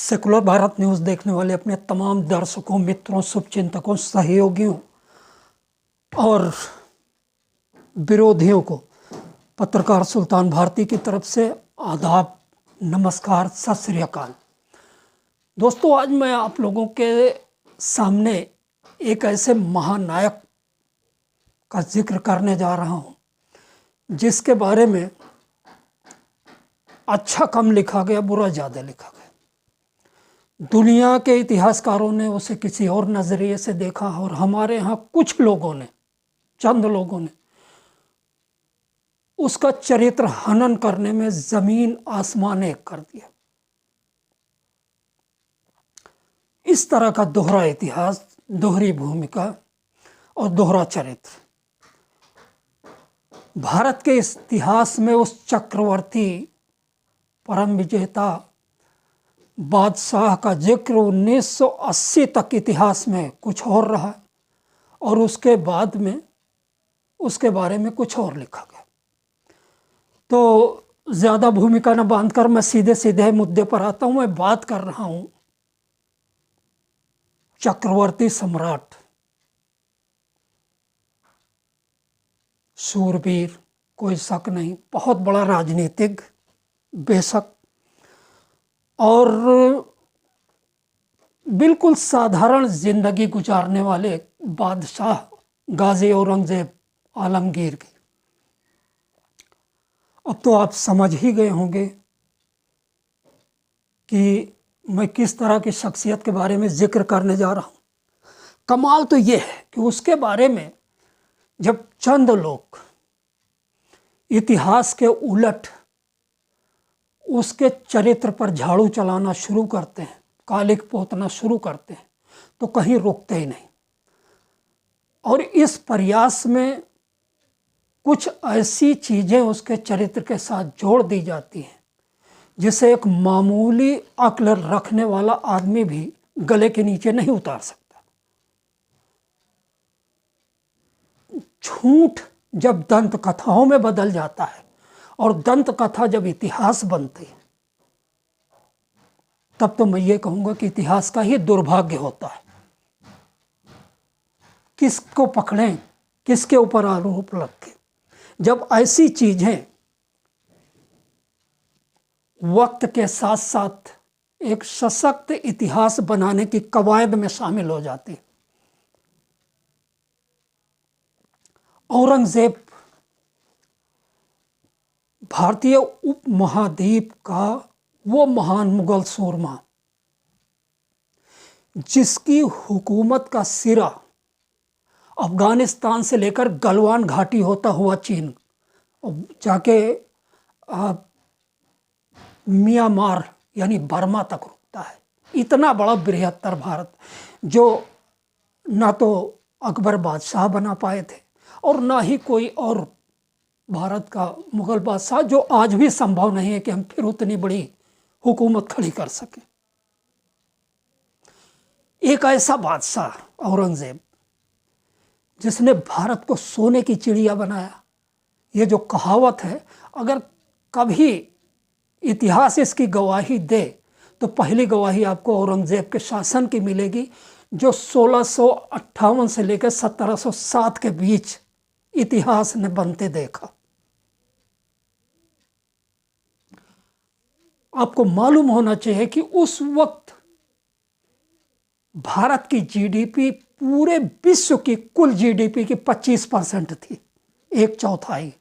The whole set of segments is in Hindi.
सेकुलर भारत न्यूज़ देखने वाले अपने तमाम दर्शकों, मित्रों, शुभचिंतकों, सहयोगियों और विरोधियों को पत्रकार सुल्तान भारती की तरफ से आदाब, नमस्कार, सत श्री अकाल। दोस्तों, आज मैं आप लोगों के सामने एक ऐसे महानायक का जिक्र करने जा रहा हूँ जिसके बारे में अच्छा कम लिखा गया, बुरा ज़्यादा लिखा गया। दुनिया के इतिहासकारों ने उसे किसी और नज़रिए से देखा और हमारे यहाँ कुछ लोगों ने, चंद लोगों ने उसका चरित्र हनन करने में ज़मीन आसमान एक कर दिया। इस तरह का दोहरा इतिहास, दोहरी भूमिका और दोहरा चरित्र भारत के इतिहास में उस चक्रवर्ती, परम विजेता बादशाह का जिक्र 1980 तक इतिहास में कुछ और रहा और उसके बाद में उसके बारे में कुछ और लिखा गया। तो ज़्यादा भूमिका न बांधकर मैं सीधे सीधे मुद्दे पर आता हूँ। मैं बात कर रहा हूँ चक्रवर्ती सम्राट, शूरवीर, कोई शक नहीं, बहुत बड़ा राजनीतिक बेशक, और बिल्कुल साधारण जिंदगी गुजारने वाले बादशाह गाजी औरंगजेब आलमगीर की। अब तो आप समझ ही गए होंगे कि मैं किस तरह की शख्सियत के बारे में जिक्र करने जा रहा हूँ। कमाल तो ये है कि उसके बारे में जब चंद लोग इतिहास के उलट उसके चरित्र पर झाड़ू चलाना शुरू करते हैं, कालिक पोतना शुरू करते हैं, तो कहीं रुकते ही नहीं। और इस प्रयास में कुछ ऐसी चीज़ें उसके चरित्र के साथ जोड़ दी जाती हैं जिसे एक मामूली अक्ल रखने वाला आदमी भी गले के नीचे नहीं उतार सकता। झूठ जब दंत कथाओं में बदल जाता है और दंत कथा जब इतिहास बनती है, तब तो मैं ये कहूँगा कि इतिहास का ही दुर्भाग्य होता है। किसको पकड़ें, किसके ऊपर आरोप रखें, जब ऐसी चीज़ें वक्त के साथ साथ एक सशक्त इतिहास बनाने की कवायद में शामिल हो जाती है। औरंगजेब भारतीय उपमहाद्वीप का वो महान मुगल सूरमा जिसकी हुकूमत का सिरा अफगानिस्तान से लेकर गलवान घाटी होता हुआ चीन जाके म्यांमार यानी बर्मा तक रुकता है। इतना बड़ा बृहत्तर भारत जो ना तो अकबर बादशाह बना पाए थे और ना ही कोई और भारत का मुगल बादशाह, जो आज भी संभव नहीं है कि हम फिर उतनी बड़ी हुकूमत खड़ी कर सकें। एक ऐसा बादशाह औरंगजेब जिसने भारत को सोने की चिड़िया बनाया। ये जो कहावत है, अगर कभी इतिहास इसकी गवाही दे तो पहली गवाही आपको औरंगजेब के शासन की मिलेगी, जो 1658 से लेकर 1707 के बीच इतिहास ने बनते देखा। आपको मालूम होना चाहिए कि उस वक्त भारत की जीडीपी पूरे विश्व की कुल जीडीपी की 25% थी, एक चौथाई।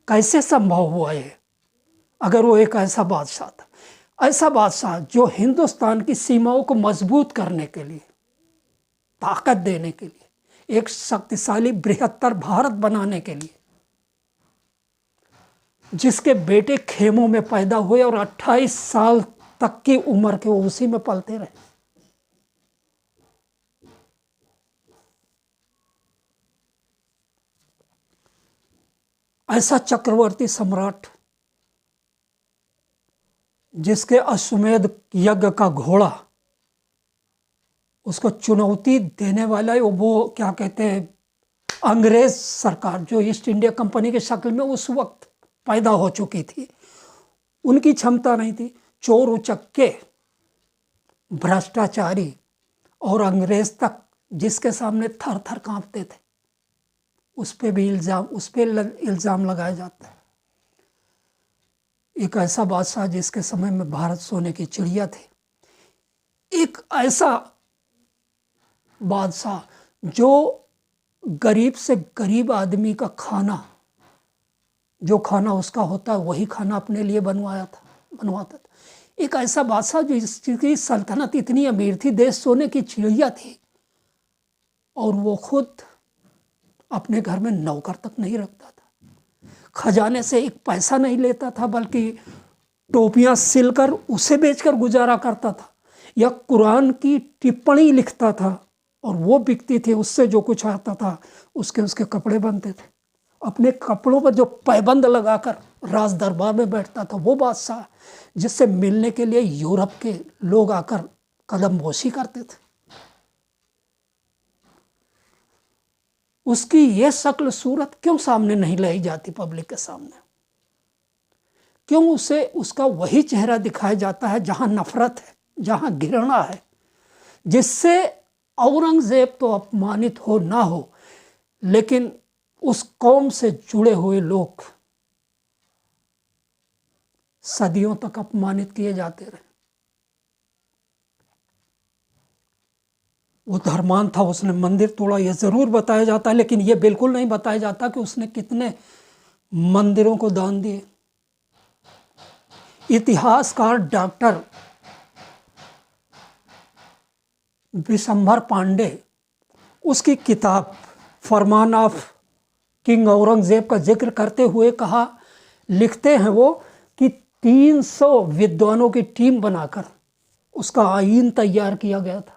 कैसे संभव हुआ ये? अगर वो एक ऐसा बादशाह था, ऐसा बादशाह जो हिंदुस्तान की सीमाओं को मजबूत करने के लिए, ताकत देने के लिए, एक शक्तिशाली बृहत्तर भारत बनाने के लिए, जिसके बेटे खेमों में पैदा हुए और 28 साल तक की उम्र के वो उसी में पलते रहे। ऐसा चक्रवर्ती सम्राट जिसके अश्वमेध यज्ञ का घोड़ा उसको चुनौती देने वाला है, वो क्या कहते हैं, अंग्रेज सरकार जो ईस्ट इंडिया कंपनी की शक्ल में उस वक्त पैदा हो चुकी थी, उनकी क्षमता नहीं थी। चोर उचक्के, भ्रष्टाचारी और अंग्रेज तक जिसके सामने थर थर कांपते थे, उस पर इल्ज़ाम लगाया जाता है। एक ऐसा बादशाह जिसके समय में भारत सोने की चिड़िया थी, एक ऐसा बादशाह जो गरीब से गरीब आदमी का खाना, जो खाना उसका होता है वही खाना अपने लिए बनवाता था। एक ऐसा बादशाह जिसकी सल्तनत इतनी अमीर थी, देश सोने की चिड़िया थी, और वो खुद अपने घर में नौकर तक नहीं रखता था, खजाने से एक पैसा नहीं लेता था, बल्कि टोपियां सिलकर उसे बेचकर गुजारा करता था, या कुरान की टिप्पणी लिखता था और वो बिकती थी, उससे जो कुछ आता था उसके कपड़े बनते थे। अपने कपड़ों पर जो पैबंद लगाकर राज दरबार में बैठता था वो बादशाह, जिससे मिलने के लिए यूरोप के लोग आकर कदमबोशी करते थे। उसकी ये शक्ल सूरत क्यों सामने नहीं लाई जाती पब्लिक के सामने? क्यों उसे उसका वही चेहरा दिखाया जाता है जहां नफरत है, जहां घृणा है, जिससे औरंगजेब तो अपमानित हो ना हो, लेकिन उस कौम से जुड़े हुए लोग सदियों तक अपमानित किए जाते रहे। वो धर्मांध था, उसने मंदिर तोड़ा, यह जरूर बताया जाता है, लेकिन यह बिल्कुल नहीं बताया जाता कि उसने कितने मंदिरों को दान दिए। इतिहासकार डॉक्टर विशंभर पांडे, उसकी किताब फरमान ऑफ किंग औरंगजेब का जिक्र करते हुए लिखते हैं वो कि 300 विद्वानों की टीम बनाकर उसका आईन तैयार किया गया था।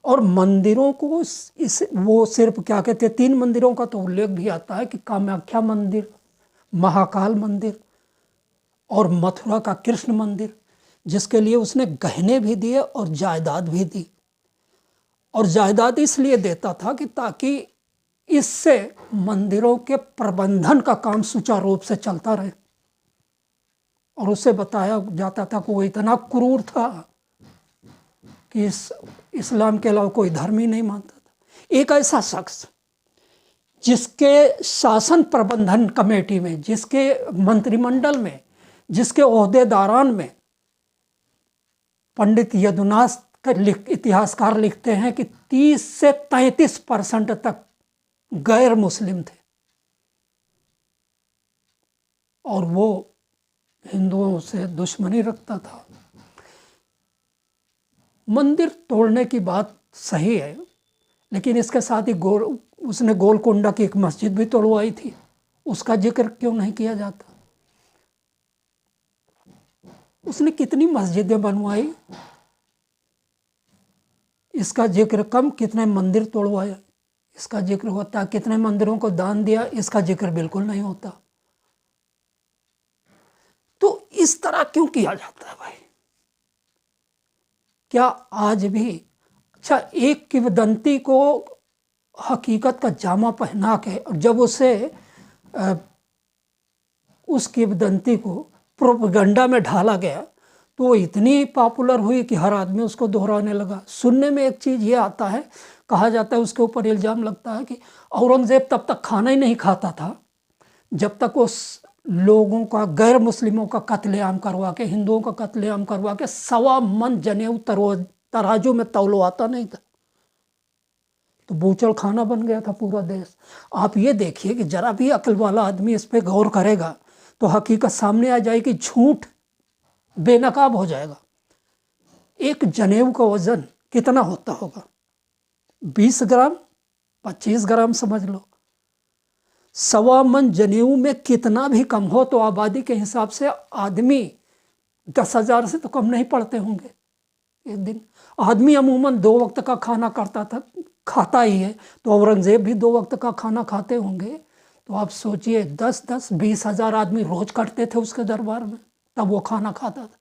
और मंदिरों को वो सिर्फ क्या कहते हैं, 3 मंदिरों का तो उल्लेख भी आता है कि कामाख्या मंदिर, महाकाल मंदिर और मथुरा का कृष्ण मंदिर, जिसके लिए उसने गहने भी दिए और जायदाद भी दी। और जायदाद इसलिए देता था कि ताकि इससे मंदिरों के प्रबंधन का काम सुचारू रूप से चलता रहे। और उसे बताया जाता था कि वो इतना क्रूर था कि इस्लाम के अलावा कोई धर्म ही नहीं मानता था। एक ऐसा शख्स जिसके शासन प्रबंधन कमेटी में, जिसके मंत्रिमंडल में, जिसके ओहदेदारान में पंडित यदुनाथ इतिहासकार लिखते हैं कि 30 से 33% तक गैर मुस्लिम थे, और वो हिंदुओं से दुश्मनी रखता था। मंदिर तोड़ने की बात सही है, लेकिन इसके साथ ही उसने गोलकोंडा की एक मस्जिद भी तोड़वाई थी, उसका जिक्र क्यों नहीं किया जाता? उसने कितनी मस्जिदें बनवाई, इसका जिक्र कम। कितने मंदिर तोड़वाए, इसका जिक्र होता। कितने मंदिरों को दान दिया, इसका जिक्र बिल्कुल नहीं होता। तो इस तरह क्यों किया जाता है भाई? क्या आज भी अच्छा एक किंवदंती को हकीकत का जामा पहना के, जब उसे उस किंवदंती को प्रोपेगेंडा में ढाला गया तो वो इतनी पॉपुलर हुई कि हर आदमी उसको दोहराने लगा। सुनने में एक चीज़ ये आता है, कहा जाता है, उसके ऊपर इल्ज़ाम लगता है कि औरंगज़ेब तब तक खाना ही नहीं खाता था जब तक उस लोगों का, गैर मुस्लिमों का कत्लेआम करवा के, हिंदुओं का कत्लेआम करवा के 1.25 मन जनेऊ तराजू में तौलवाता नहीं था। तो बूचड़ खाना बन गया था पूरा देश। आप ये देखिए कि जरा भी अक्ल वाला आदमी इस पर गौर करेगा तो हकीकत सामने आ जाएगी, झूठ बेनकाब हो जाएगा। एक जनेऊ का वजन कितना होता होगा? 20 ग्राम, 25 ग्राम समझ लो। 1.25 मन जनेऊ में कितना भी कम हो तो आबादी के हिसाब से आदमी 10,000 से तो कम नहीं पड़ते होंगे एक दिन। आदमी अमूमन 2 वक्त का खाना खाता ही है, तो औरंगजेब भी 2 वक्त का खाना खाते होंगे। तो आप सोचिए 10-10, 20,000 आदमी रोज कटते थे उसके दरबार में, तब वो खाना खाता था।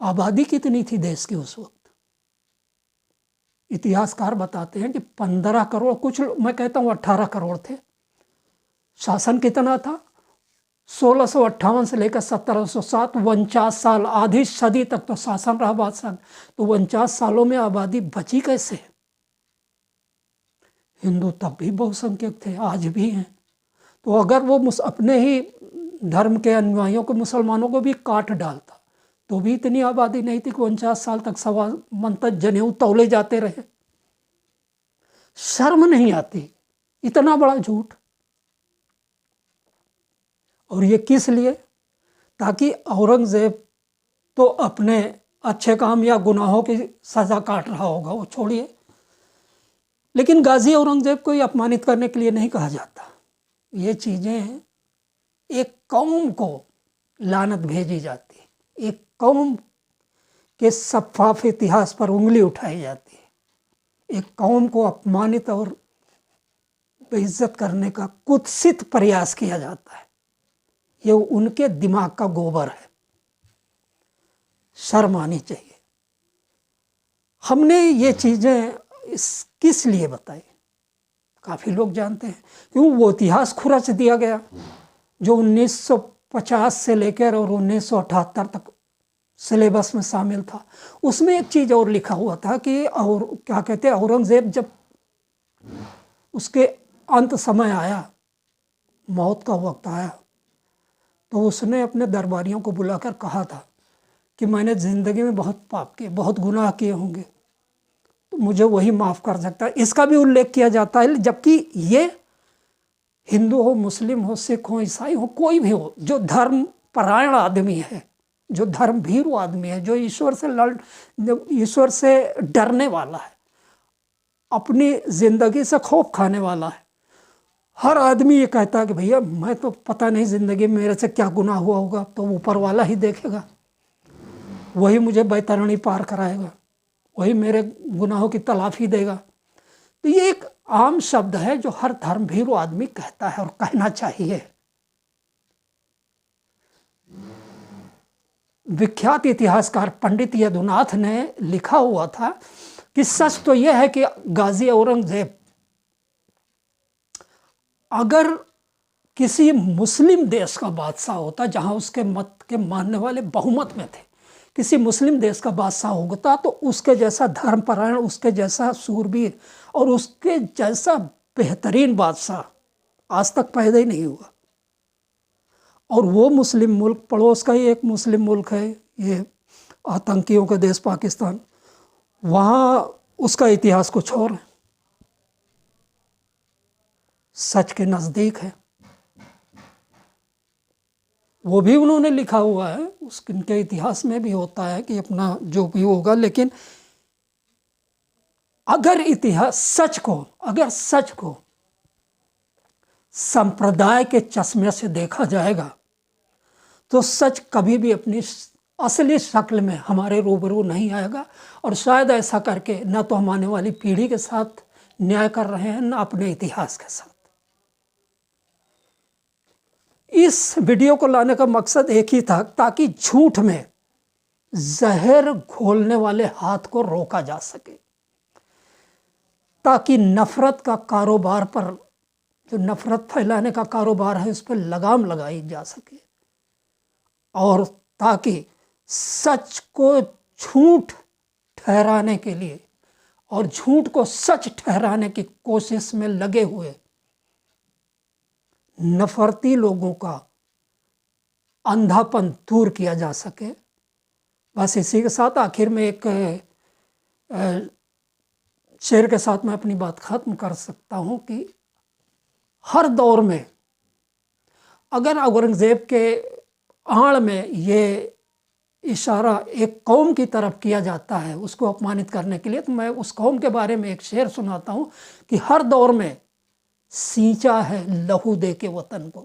आबादी कितनी थी देश की उस वक्त? इतिहासकार बताते हैं कि 15 करोड़, कुछ मैं कहता हूँ 18 करोड़ थे। शासन कितना था? 1658 से लेकर 1707, 49 साल, आधी सदी तक तो शासन रहा बादशाह। तो 49 सालों में आबादी बची कैसे? हिंदू तब भी बहुसंख्यक थे, आज भी हैं। तो अगर वो अपने ही धर्म के अनुयायियों को, मुसलमानों को भी काट डालता, तो भी इतनी आबादी नहीं थी कि 49 साल तक सवा मन तक जनेऊ तौले जाते रहे। शर्म नहीं आती इतना बड़ा झूठ। और ये किस लिए? ताकि औरंगजेब तो अपने अच्छे काम या गुनाहों की सजा काट रहा होगा, वो छोड़िए, लेकिन गाजी औरंगजेब को अपमानित करने के लिए नहीं कहा जाता। ये चीज़ें एक कौम को लानत भेजी जाती है, एक कौम के सफाफ इतिहास पर उंगली उठाई जाती है, एक कौम को अपमानित और बेइज्जत करने का कुत्सित प्रयास किया जाता है। ये उनके दिमाग का गोबर है, शर्म आनी चाहिए। हमने ये चीज़ें किस लिए बताई? काफ़ी लोग जानते हैं, क्यों? वो इतिहास खुरच दिया गया जो 1950 से लेकर और 1978 तक सिलेबस में शामिल था। उसमें एक चीज़ और लिखा हुआ था कि, और क्या कहते हैं, औरंगजेब जब उसके अंत समय आया, मौत का वक्त आया, तो उसने अपने दरबारियों को बुलाकर कहा था कि मैंने ज़िंदगी में बहुत पाप किए, बहुत गुनाह किए होंगे, तो मुझे वही माफ़ कर सकता है। इसका भी उल्लेख किया जाता है, जबकि ये हिंदू हो, मुस्लिम हो, सिख हो, ईसाई हो, कोई भी हो, जो धर्म परायण आदमी है, जो धर्म भीरू आदमी है, जो ईश्वर से डरने वाला है, अपनी ज़िंदगी से खौफ खाने वाला है, हर आदमी ये कहता है कि भैया मैं तो पता नहीं ज़िंदगी में मेरे से क्या गुनाह हुआ होगा, तो ऊपर वाला ही देखेगा, वही मुझे बैतरणी पार कराएगा, वही मेरे गुनाहों की तलाफी देगा। तो ये एक आम शब्द है जो हर धर्मभीरू आदमी कहता है और कहना चाहिए। विख्यात इतिहासकार पंडित यदुनाथ ने लिखा हुआ था कि सच तो यह है कि गाजी औरंगजेब अगर किसी मुस्लिम देश का बादशाह होता, जहां उसके मत के मानने वाले बहुमत में थे, किसी मुस्लिम देश का बादशाह होता, तो उसके जैसा धर्मपरायण, उसके जैसा सूरबीर और उसके जैसा बेहतरीन बादशाह आज तक पैदा ही नहीं हुआ। और वो मुस्लिम मुल्क, पड़ोस का ही एक मुस्लिम मुल्क है ये आतंकियों का देश पाकिस्तान, वहाँ उसका इतिहास कुछ और है, सच के नज़दीक है। वो भी उन्होंने लिखा हुआ है, उनके इतिहास में भी होता है कि अपना जो भी होगा। लेकिन अगर इतिहास सच को संप्रदाय के चश्मे से देखा जाएगा, तो सच कभी भी अपनी असली शक्ल में हमारे रूबरू नहीं आएगा। और शायद ऐसा करके न तो हम आने वाली पीढ़ी के साथ न्याय कर रहे हैं, न अपने इतिहास के साथ। इस वीडियो को लाने का मकसद एक ही था, ताकि झूठ में जहर घोलने वाले हाथ को रोका जा सके, ताकि नफरत का कारोबार पर, जो नफरत फैलाने का कारोबार है, उस पर लगाम लगाई जा सके, और ताकि सच को झूठ ठहराने के लिए और झूठ को सच ठहराने की कोशिश में लगे हुए नफरती लोगों का अंधापन दूर किया जा सके। बस इसी के साथ आखिर में एक शेर के साथ मैं अपनी बात खत्म कर सकता हूँ कि हर दौर में अगर औरंगजेब के आड़ में ये इशारा एक कौम की तरफ किया जाता है उसको अपमानित करने के लिए, तो मैं उस कौम के बारे में एक शेर सुनाता हूँ कि हर दौर में सींचा है लहू दे के वतन को,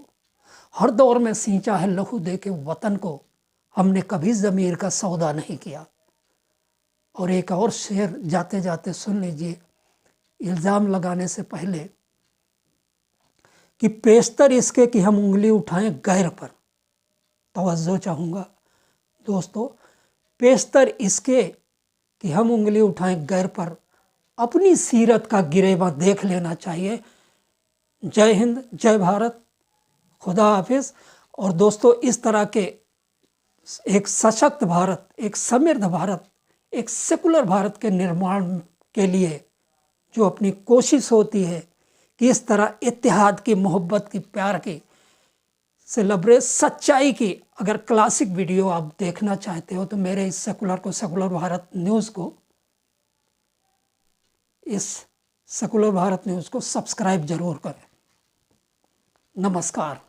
हर दौर में सींचा है लहू दे के वतन को, हमने कभी ज़मीर का सौदा नहीं किया। और एक और शेर जाते जाते सुन लीजिए, इल्ज़ाम लगाने से पहले, कि पेशतर इसके कि हम उंगली उठाएं गैर पर। तवज्जो चाहूँगा दोस्तों, पेशतर इसके कि हम उंगली उठाएं गैर पर, अपनी सीरत का गिरेबां देख लेना चाहिए। जय हिंद, जय भारत, खुदा हाफिज़। और दोस्तों, इस तरह के एक सशक्त भारत, एक समृद्ध भारत, एक सेकुलर भारत के निर्माण के लिए जो अपनी कोशिश होती है कि इस तरह इत्तेहाद की, मोहब्बत की, प्यार की, सेलिब्रेट सच्चाई की अगर क्लासिक वीडियो आप देखना चाहते हो तो मेरे इस सेकुलर भारत न्यूज़ को, इस सेकुलर भारत न्यूज़ को सब्सक्राइब जरूर करें। नमस्कार।